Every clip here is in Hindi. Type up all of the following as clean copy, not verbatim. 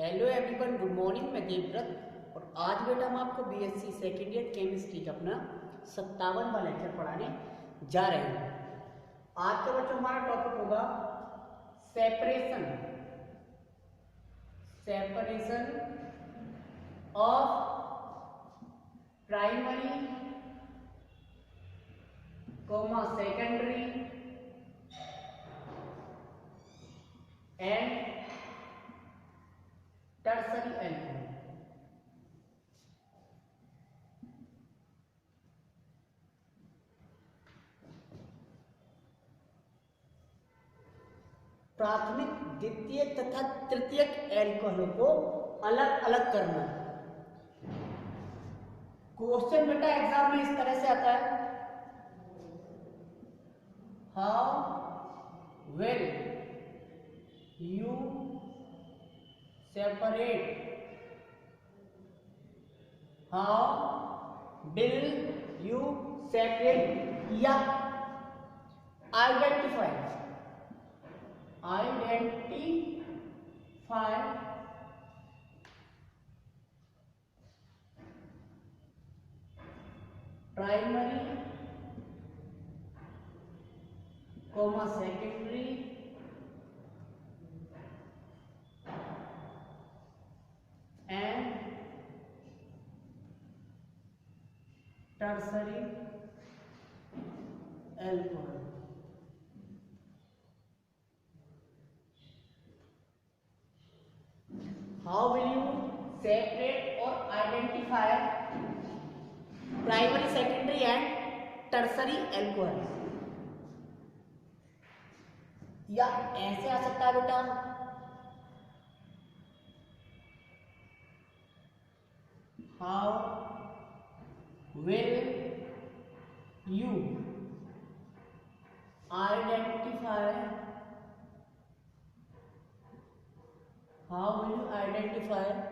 Hello everyone, good morning. मैं देवव्रत और आज बेटा हम आपको बीएससी सेकेंड ईयर केमिस्ट्री का अपना 57वां लेक्चर पढ़ाने जा रहे हैं। आज का बच्चों हमारा टॉपिक होगा separation of primary secondary and tertiary alcohol. प्राथमिक, द्वितीय तथा तृतीयक एल्कोहलों को अलग अलग करना। क्वेश्चन बेटा एग्जाम में इस तरह से आता है, how will you separate, how will you separate या identify primary secondary and tertiary alcohol. How will you separate or identify primary, secondary and tertiary alcohol? या ऐसे आ सकता है बेटा, how will you identify a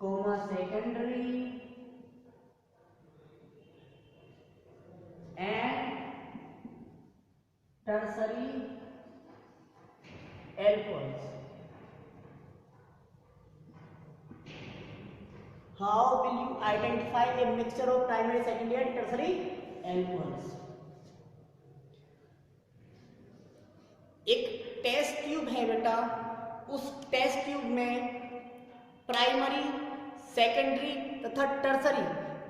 mixture of primary, secondary and tertiary alcohols? How will you identify a mixture of primary, secondary and tertiary alcohols? एक टेस्ट ट्यूब है बेटा, उस टेस्ट ट्यूब में प्राइमरी, सेकेंडरी तथा टर्सरी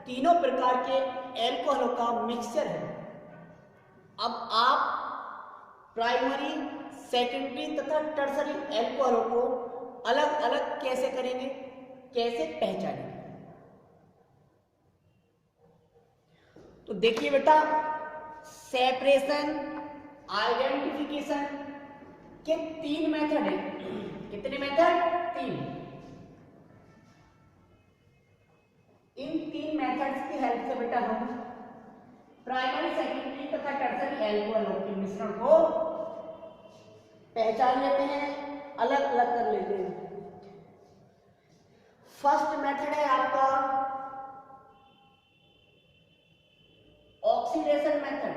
तीनों प्रकार के एल्कोहलों का मिक्सचर है। अब आप प्राइमरी, सेकेंडरी तथा टर्सरी एल्कोहलों को अलग अलग कैसे करेंगे, कैसे पहचानेंगे? तो देखिए बेटा, सेपरेशन, आइडेंटिफिकेशन के तीन मेथड हैं। कितने मेथड? तीन। इन तीन मेथड्स की हेल्प से बेटा हम प्राइमरी, सेकेंडरी तथा टर्सरी एल्कोहलों के मिश्रण को पहचान लेते हैं, अलग अलग कर लेते हैं। फर्स्ट मेथड है आपका ऑक्सीडेशन मेथड।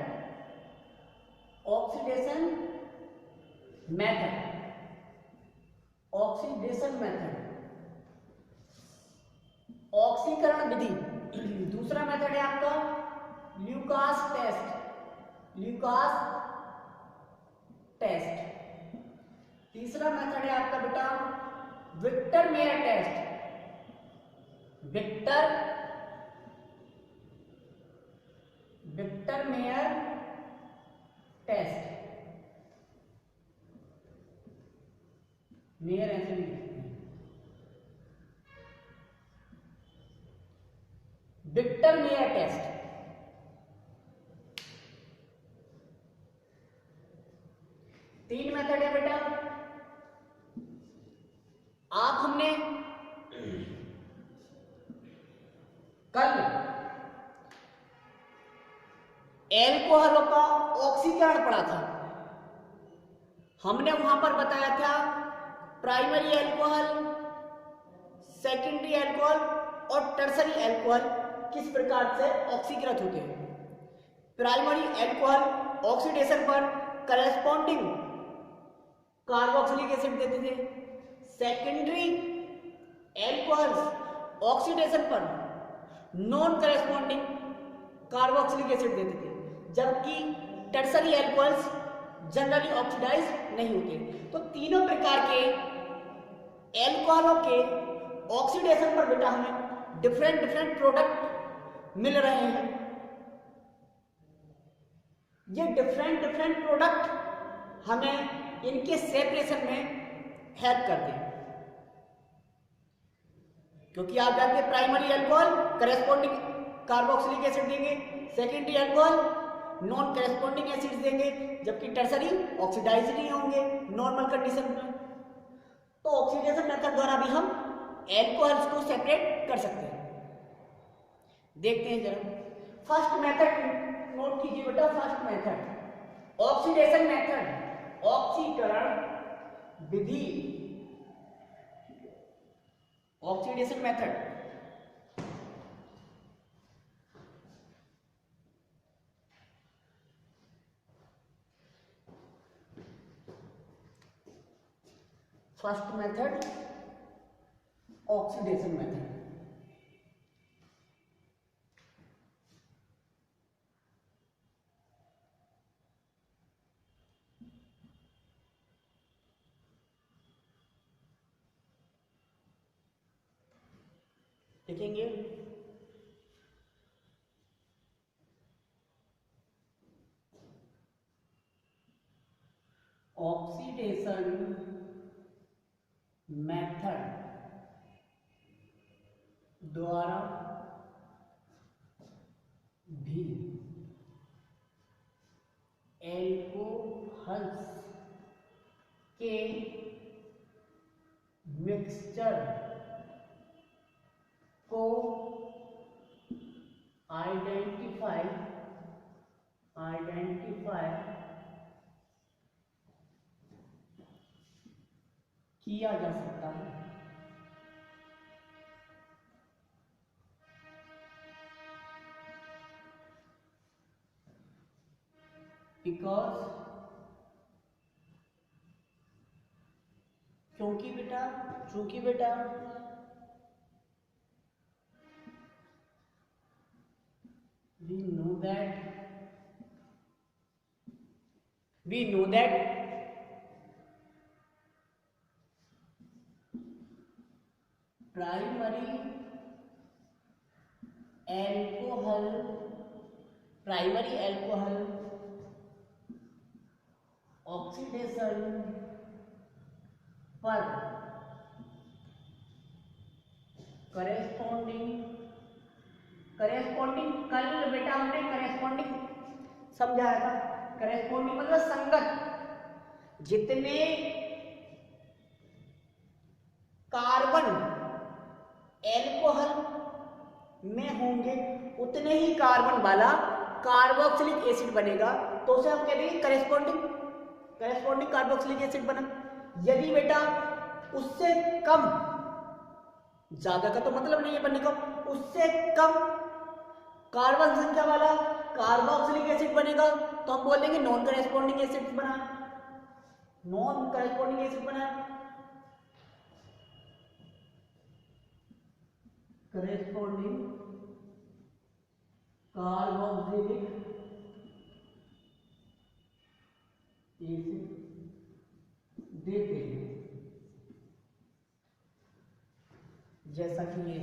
ऑक्सीकरण विधि। दूसरा मेथड है आपका ल्यूकास टेस्ट। तीसरा मेथड है आपका बेटा विक्टर मेयर टेस्ट। मेयर ऐसे नहीं लिखते हैं, विक्टर मेयर टेस्ट। तीन मेथड है बेटा। आप हमने कल एल्कोहलों का ऑक्सीकरण पढ़ा था। हमने वहां पर बताया था प्राइमरी एल्कोहल, सेकेंडरी अल्कोहल और टर्सरी अल्कोहल किस प्रकार से ऑक्सीकृत होते हैं। प्राइमरी अल्कोहल ऑक्सीडेशन पर करेस्पॉन्डिंग कार्बोक्सिलिक एसिड देते थे, सेकेंडरी अल्कोहल्स ऑक्सीडेशन पर नॉन करेस्पॉन्डिंग कार्बोक्सिलिक एसिड देते थे, जबकि टर्सरी अल्कोहल्स जनरली ऑक्सीडाइज नहीं होते। तो तीनों प्रकार के अल्कोहलों के ऑक्सीडेशन पर बेटा हमें डिफरेंट डिफरेंट प्रोडक्ट मिल रहे हैं। ये डिफरेंट डिफरेंट प्रोडक्ट हमें इनके सेपरेशन में हेल्प करते हैं, क्योंकि आप जानते हैं primary alcohol corresponding carboxylic acid देंगे, secondary alcohol non corresponding acids देंगे, जबकि टर्सरी ऑक्सीडाइज नहीं होंगे नॉर्मल कंडीशन में। तो ऑक्सीडेशन मेथड द्वारा भी हम अल्कोहल्स को सेपरेट कर सकते हैं। देखते हैं जरा फर्स्ट मेथड नोट कीजिए बेटा। फर्स्ट मेथड ऑक्सीडेशन मेथड, ऑक्सीकरण विधि, oxidation method. First method oxidation method. लिखेंगे ऑक्सीडेशन मेथड द्वारा भी एल्कोहल्स के मिक्सचर को आइडेंटिफाई किया जा सकता है। क्योंकि बेटा we know that primary alcohol oxidation पर करेस्पॉन्डिंग कल बेटा हमने करेस्पॉन्डिंग समझाया था। करेस्पॉन्डिंग मतलब संगत, जितने कार्बन एल्कोहल में होंगे उतने ही कार्बन वाला कार्बोक्सिलिक एसिड बनेगा, तो उसे हम कहते हैं करेस्पॉन्डिंग कार्बोक्सिलिक एसिड बना। यदि बेटा उससे कम, ज्यादा का तो मतलब नहीं है बनने का, उससे कम कार्बन संख्या वाला कार्बोक्सिलिक एसिड बनेगा तो हम बोलेंगे नॉन करेस्पॉन्डिंग एसिड बना। करेस्पॉन्डिंग कार्बोक्सिलिक एसिड देते हैं, जैसा कि ये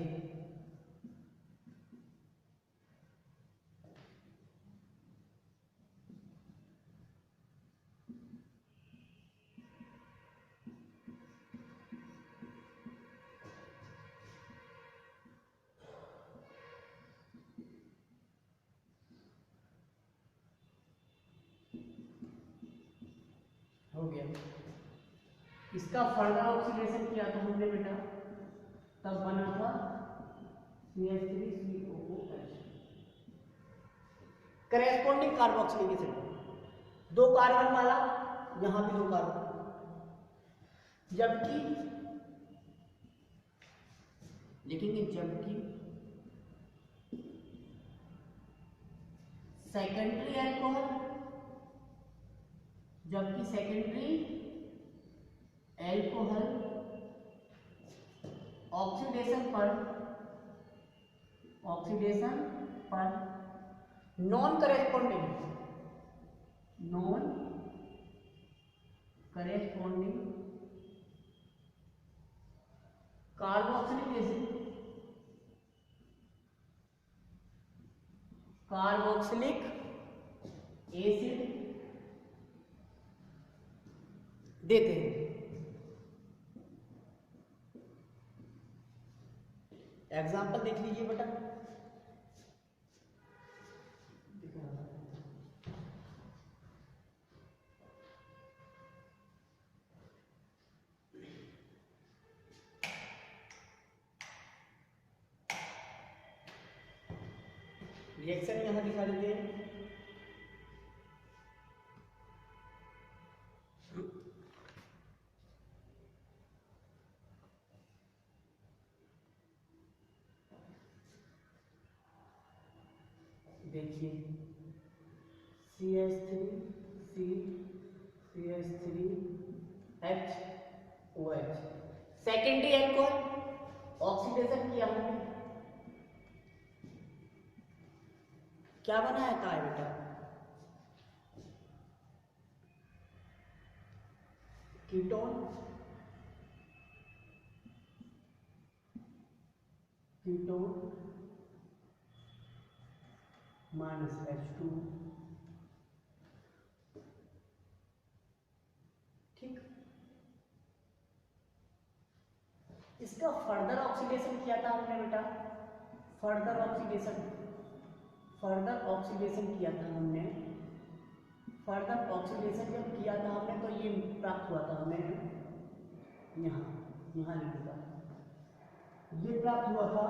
हो गया। इसका फर्दर ऑक्सीडेशन किया था हमने बेटा, तब बना था CH3COOH, corresponding carboxylic acid. 2 carbon वाला, यहां भी 2 कार्बन, जबकि लिखेंगे जबकि सेकेंडरी अल्कोहल, जबकि सेकेंडरी अल्कोहल ऑक्सीडेशन पर नॉन करेस्पॉन्डिंग कार्बोक्सिलिक एसिड देते हैं। एग्जाम्पल देख लीजिए बेटा, रिएक्शन यहां दिखा देते हैं। देखिए CH3CH3HOH सेकेंडरी अल्कोहल ऑक्सीडेशन किया हमने, क्या बनाया था बेटा, कीटोन माइनस H2, ठीक। इसका फर्दर ऑक्सीडेशन किया था हमने बेटा, फर्दर ऑक्सीडेशन किया था हमने। फर्दर ऑक्सीडेशन जब किया था हमने तो ये प्राप्त हुआ था हमें, यहाँ लिखा, ये प्राप्त हुआ था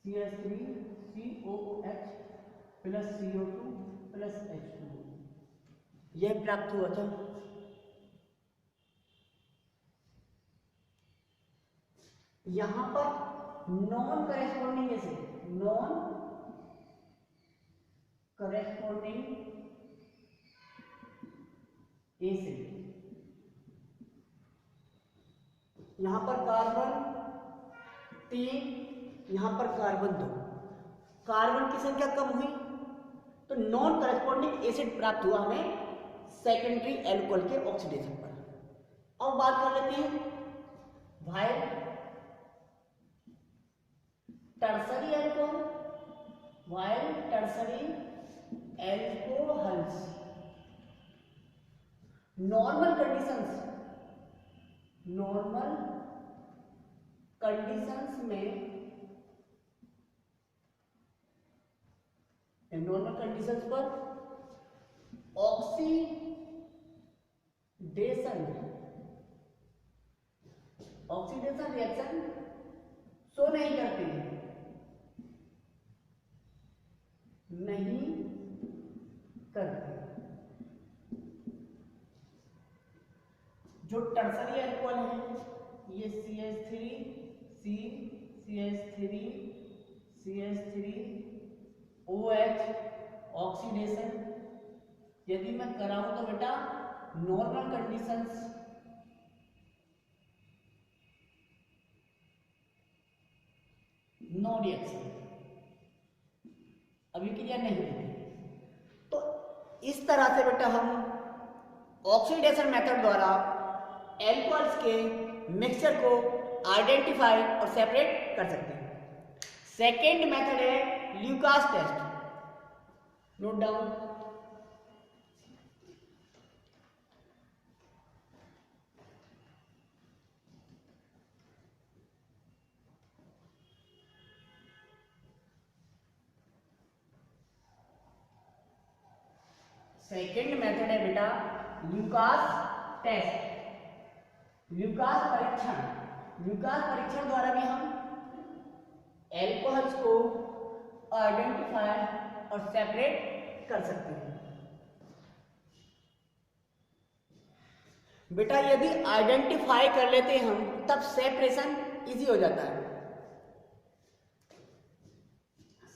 CH3COOH plus CO2 plus H2, यह प्राप्त हुआ था। यहां पर नॉन करेस्पॉन्डिंग एसिड, यहां पर कार्बन 3, यहां पर कार्बन 2, कार्बन की संख्या कम हुई तो नॉन करेस्पॉन्डिंग एसिड प्राप्त हुआ हमें सेकेंडरी अल्कोहल के ऑक्सीडेशन पर। अब बात कर लेते हैं भाई टर्सरी अल्कोहल्स नॉर्मल कंडीशंस पर ऑक्सीडेशन रिएक्शन शो नहीं करते, जो टर्सरी अल्कोहल है ये CH3OH ऑक्सीडेशन यदि मैं कराऊं तो बेटा नॉर्मल कंडीशंस नो रिएक्शन, अभिक्रिया नहीं होती। तो इस तरह से बेटा हम ऑक्सीडेशन मेथड द्वारा एल्कोहल्स के मिक्सचर को आइडेंटिफाई और सेपरेट कर सकते हैं। सेकेंड मेथड है Lucas test, note down. Second method है बेटा ल्यूकास टेस्ट, ल्यूकास परीक्षण द्वारा भी हम एल्कोहल्स को आइडेंटिफाई और सेपरेट कर सकते हैं। बेटा यदि आइडेंटिफाई कर लेते हैं हम तब सेपरेशन इजी हो जाता है।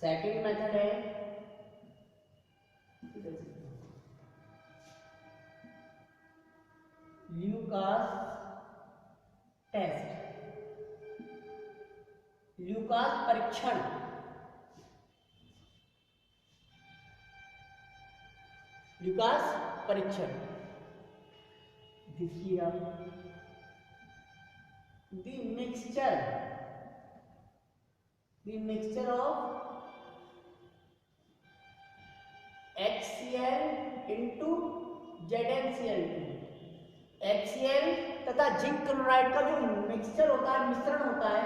सेकंड मेथड है ल्यूकास टेस्ट, ल्यूकास परीक्षण। ल्यूकास परीक्षण देखिए आप, the mixture of HCl into ZnCl2, HCl तथा जिंक क्लोराइड का जो मिक्सचर होता है, मिश्रण होता है,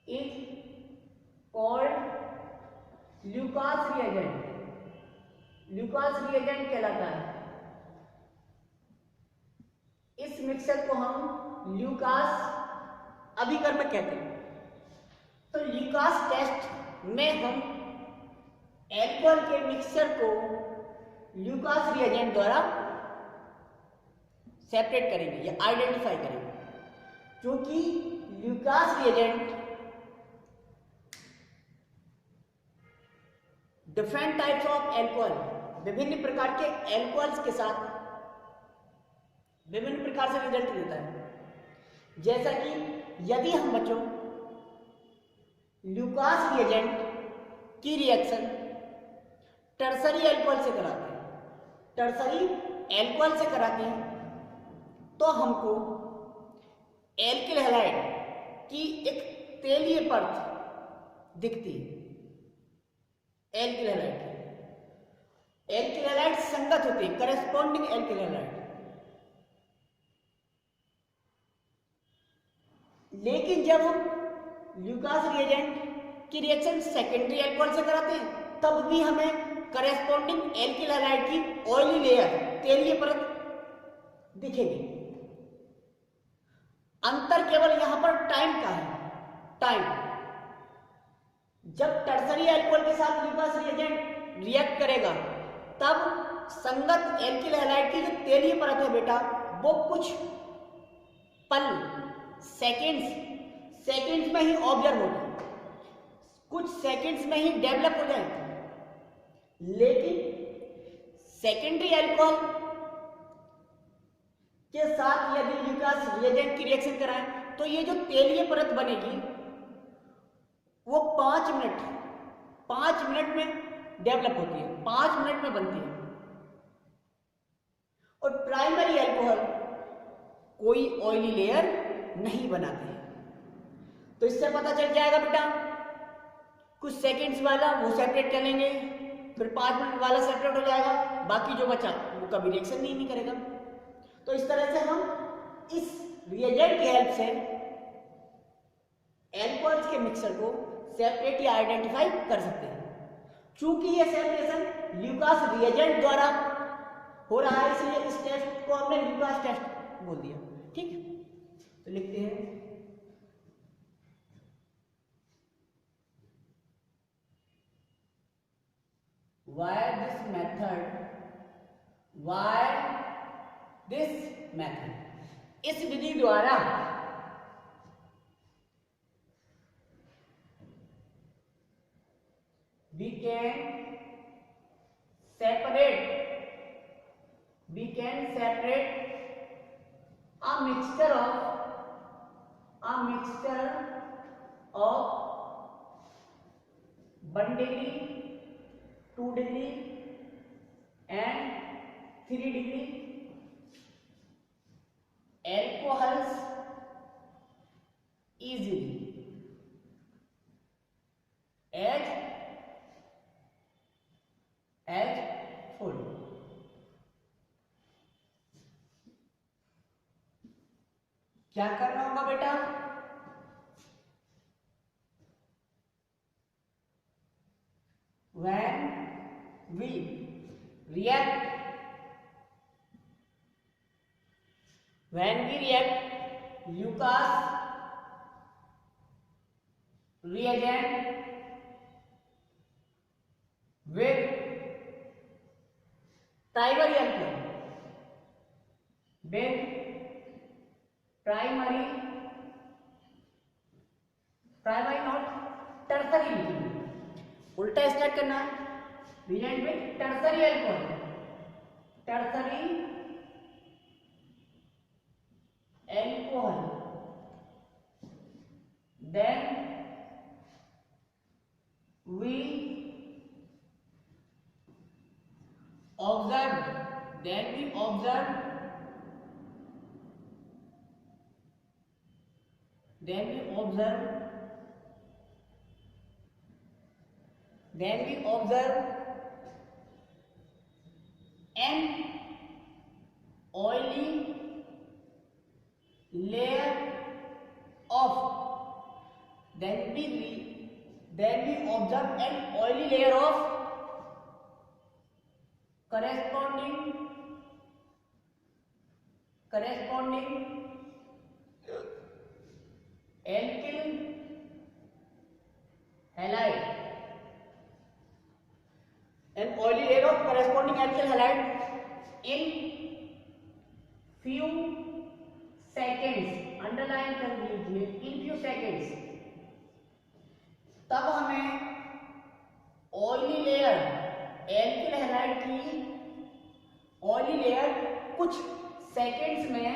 is called Lucas reagent. Lucas reagent कहलाता है। इस मिक्सचर को हम ल्यूकास अभिकर्मक कहते हैं। तो ल्यूकास टेस्ट में हम एल्कोहल के मिक्सचर को ल्यूकास रिएजेंट द्वारा सेपरेट करेंगे या आइडेंटिफाई करेंगे, क्योंकि Lucas reagent different types of alcohol, विभिन्न प्रकार के एल्कोहल्स के साथ विभिन्न प्रकार से रिजल्ट देता है। जैसा कि यदि हम बच्चों ल्यूकास रिएजेंट की रिएक्शन टर्सरी एल्कोहल से कराते हैं, टर्सरी एल्कोहल से कराते हैं, तो हमको एल्किल हैलाइड की एक तेलीय परत दिखती है। एल्किल हैलाइड, एल्किल हैलाइड संगत होती है, करेस्पॉन्डिंग एल्किल हैलाइड। लेकिन जब हम ल्यूकास रिएजेंट की रिएक्शन सेकेंडरी अल्कोहल से कराते हैं तब भी हमें करेस्पॉन्डिंग एल्किल हैलाइड की ऑयली लेयर, तेलीय परत दिखेगी। अंतर केवल यहां पर टाइम का है। टाइम, जब टर्सरी अल्कोहल के साथ ल्यूकास रिएजेंट रिएक्ट करेगा तब संगत एल्किल हैलाइड की जो तेलीय परत है बेटा, वो कुछ पल, सेकेंड्स में ही ऑब्जर्व हो जाए, कुछ सेकेंड्स में ही डेवलप हो जाए। लेकिन सेकेंडरी अल्कोहल के साथ यदि ल्यूकास रिएजेंट की रिएक्शन कराएं तो ये जो तेलीय परत बनेगी वो 5 मिनट में डेवलप होती है, 5 मिनट में बनती है। और प्राइमरी अल्कोहल कोई ऑयली लेयर नहीं बनाते हैं। तो इससे पता चल जाएगा बेटा, कुछ सेकंड्स वाला वो सेपरेट कर लेंगे, फिर 5 मिनट वाला सेपरेट हो जाएगा, बाकी जो बचा वो कभी रिएक्शन नहीं करेगा। तो इस तरह से हम इस रिएजेंट की हेल्प से एल्कोहल्स के मिक्सचर को सेपरेट या आइडेंटिफाई कर सकते हैं। चूंकि ये सेपरेशन ल्यूकास रिएजेंट द्वारा हो रहा है, इसलिए इस टेस्ट को हमने ल्यूकास टेस्ट बोल दिया। ठीक है, तो लिखते हैं why this method, इस विधि द्वारा we can separate a mixture of 1 degree, 2 degree and 3 degree alcohols easily as follows. क्या करना होगा बेटा, when we react Lucas reagent with primary alcohol, Ben primary not tertiary लिखेंगे, उल्टा स्टार्ट करना है, बिजाइंड में tertiary alcohol, tertiary alcohol, then we observe then we observe then we observe then we observe an oily layer of then we observe an oily layer of corresponding alkyl halide, an oily layer of corresponding alkyl halide in few seconds, underline कर लीजिए, in few seconds। तब हमें ऑयली लेयर एल्किल हैलाइड की ऑयली लेयर कुछ सेकंड्स में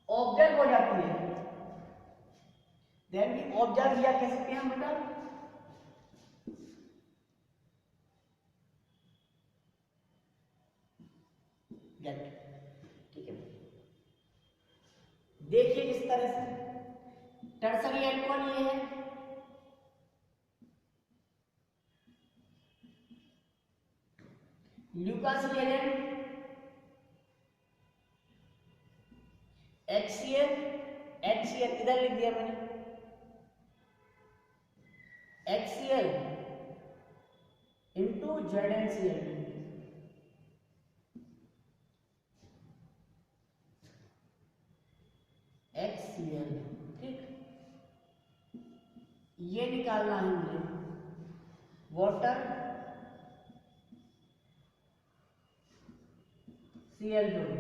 ऑब्जर्व हो जाती है। देन भी ऑब्जर्व किया कह सकते हैं हम बेटा, ठीक है। देखिए किस तरह से टर्सरी अल्कोहल ये है, ल्यूकास रिएजेंट HCl इधर लिख दिया मैंने, HCl इंटू ZnCl, HCl, ठीक, ये निकालना है मुझे, वाटर Cl जोड़,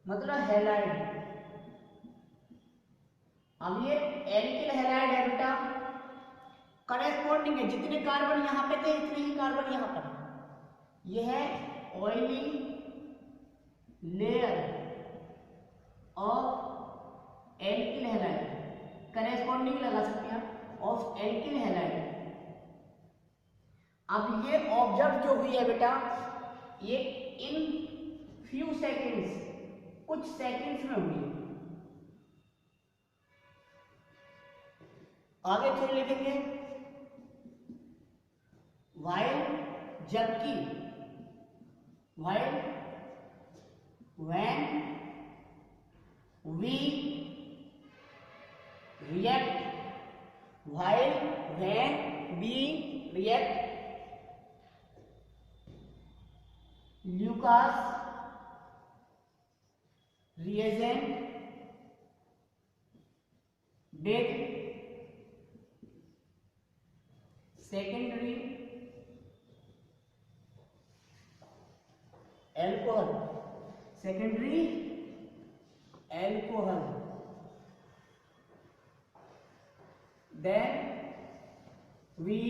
मतलब हैलाइड। अब ये एल्किल हैलाइड है बेटा, करेस्पॉन्डिंग है, जितने कार्बन यहां पे थे इतने ही कार्बन यहां पर, ये है oily layer of alkyl halide, corresponding लगा सकते हैं ऑफ एल्किल हैलाइड। अब ये ऑब्जर्व जो हुई है बेटा, ये इन फ्यू सेकेंड्स, कुछ सेकेंड्स में हुई। आगे फिर लिखेंगे वाइल, जबकि while when we react, while when we react Lucas reagent with secondary alcohol, then we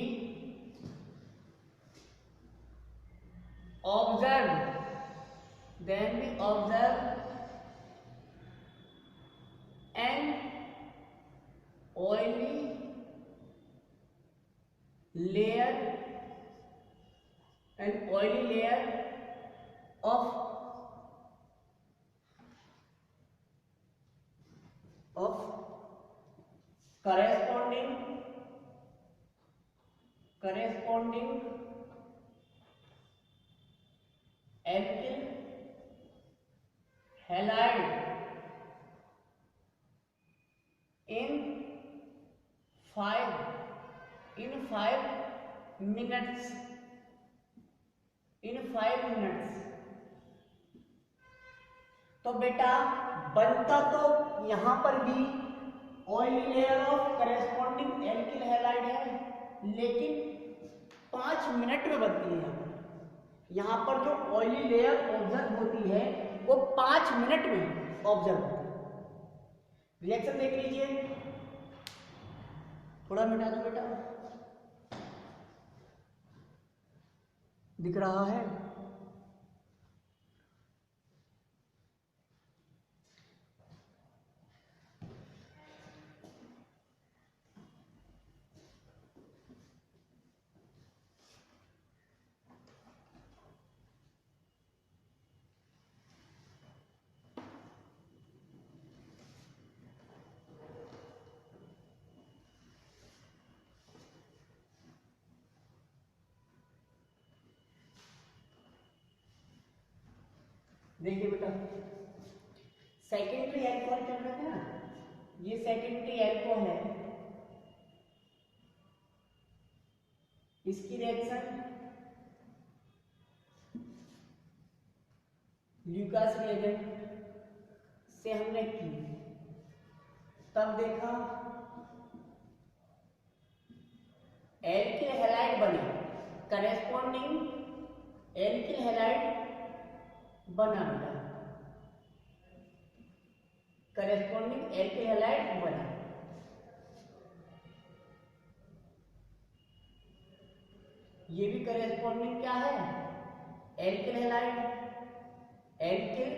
observe an oily layer of corresponding alkyl halide in 5 minutes, तो बेटा बनता तो यहां पर भी oily layer of corresponding alkyl halide है, लेकिन 5 मिनट में बनती है यहाँ पर। यहाँ पर जो ऑयली लेयर ऑब्जर्व होती है वो 5 मिनट में ऑब्जर्व होती है। रिएक्शन देख लीजिए, थोड़ा मिटा दो बेटा, दिख रहा है? देखिए बेटा, सेकेंडरी अल्कोहल चल रहे थे ना, ये सेकेंडरी अल्कोहल है, इसकी रिएक्शन ल्यूकास रिएजेंट से हमने की, तब देखा एल्किल हैलाइड बने, करेस्पॉन्डिंग एल्किल हैलाइड बना बेटा, करेस्पॉन्डिंग एल्किल हैलाइड बना। ये भी करेस्पॉन्डिंग क्या है? एल्किल हैलाइड, एल्किल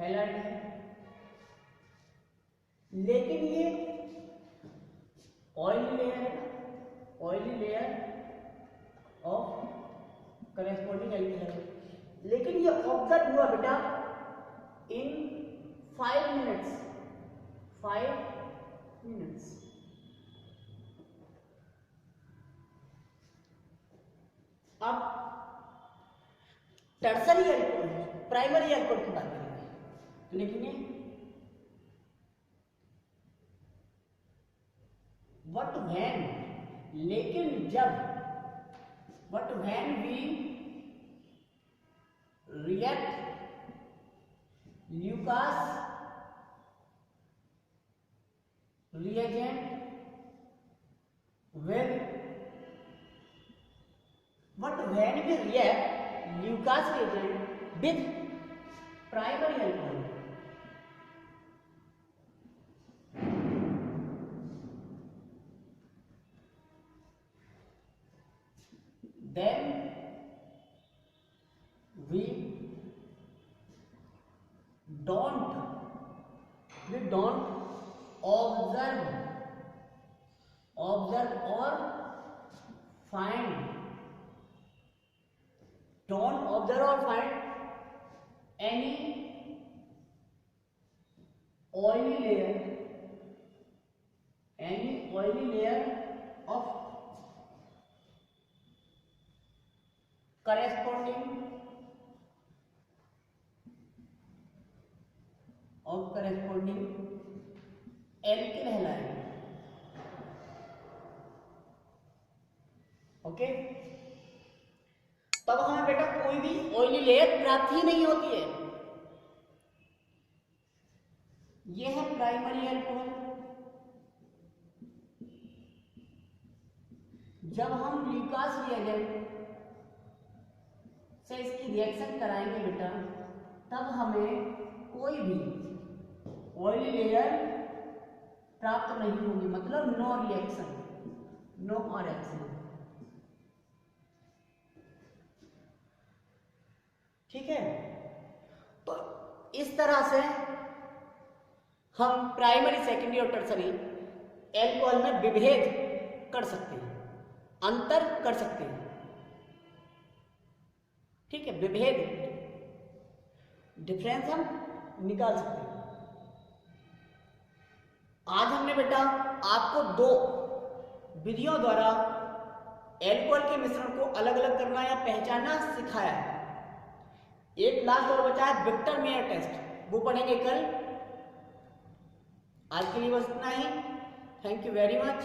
हैलाइड है। लेकिन ये ऑयली लेयर है, oily layer of corresponding alkyl halide. लेकिन ये ऑब्जर्व हुआ बेटा इन 5 मिनट्स, 5 मिनट्स। अब टर्सरी अल्कोहल, प्राइमरी अल्कोहल की बात करेंगे, लिखिए व्हाट व्हेन, लेकिन जब, what when we react Lucas reagent with, but when we react Lucas reagent with primary alcohol, then we don't observe or find, don't observe or find any oily layer of corresponding alkyl halide. Okay, तब हमें बेटा कोई भी ऑयली लेयर प्राप्त ही नहीं होती है। यह है प्राइमरी अल्कोहल। जब हम ल्यूकास रिएजेंट से इसकी रिएक्शन कराएंगे बेटा, तब हमें कोई भी ऑयली लेयर प्राप्त नहीं होगी, मतलब नो रिएक्शन, नो रिएक्शन। ठीक है, तो इस तरह से हम प्राइमरी, सेकेंडरी और टर्सरी एल्कोहल में विभेद कर सकते हैं, अंतर कर सकते हैं। ठीक है, विभेद, डिफरेंस हम निकाल सकते हैं। आज हमने बेटा आपको 2 विधियों द्वारा एल्कोहल के मिश्रण को अलग अलग करना या पहचानना सिखाया है। एक लास्ट और बचा है विक्टर मेयर टेस्ट, वो पढ़ेंगे कल। आज के लिए बस इतना ही। Thank you very much.